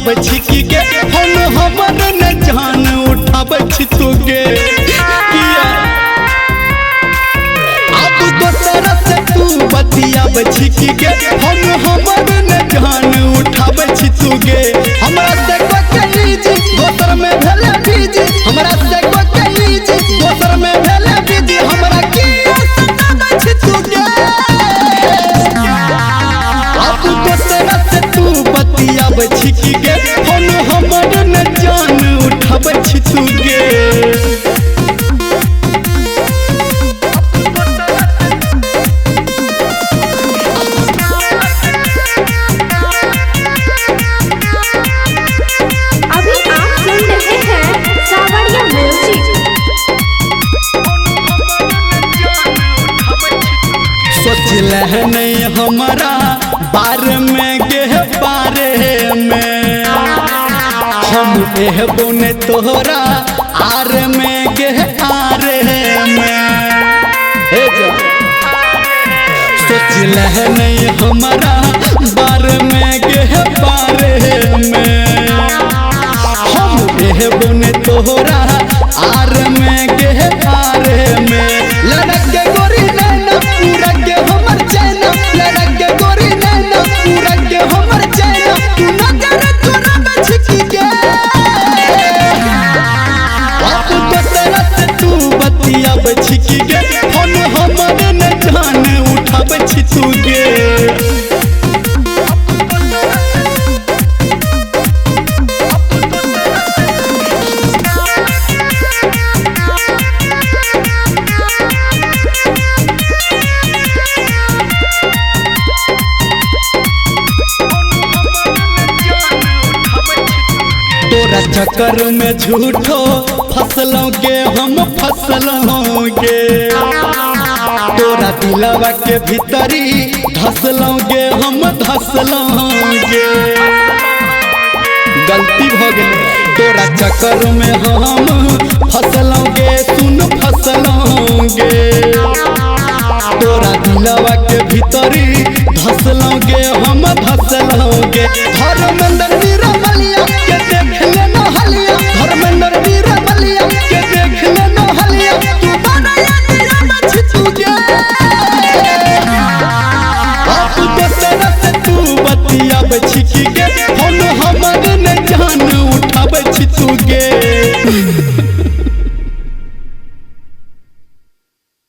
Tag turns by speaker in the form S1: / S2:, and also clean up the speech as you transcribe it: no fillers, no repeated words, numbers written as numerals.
S1: बतियाब छिकी गे हम हमर न जान उठाब छी तुगे अब दोसरा से तू बतियाब छिकी गे हम हमर न जान उठाब छी तुगे हमरा से कोई जी दोसर में भेले बीजी हमरा से कोई जी दोसर में भेले बीजी हमरा की सताब छी तुगे अब दोसरा से तू बतियाब छिकी गे हम हमर न जान उठाब छी तुगे सोचल नहीं हमारा बारे में गे बारे में हम एहबो ने तोहरा आर में गे आरे में सोचल नहीं हमारा बारे में गे बारे में हम एहबो ने तोहरा आर में गे आरे में लड़क के गोरी नैना पूरा के हमर चैना लड़क के गोरी नैना पूरा के हमर चैना तू नजर तोरा बचकी गे अब दोसरा से तू बतियाब छिकी गे हम हमर न जान उठाब छी तुगे तोरा चक्कर में झूठो फसलोगे हम फसलोगे तोरा दिलवा के भीतरी धसलोगे हम धसलोगे गलती हो गई तोरा चक्कर में हम फसलोगे सुन फसलोगे तोरा दिलवा के भीतरी धसलोगे हम धसलोगे हर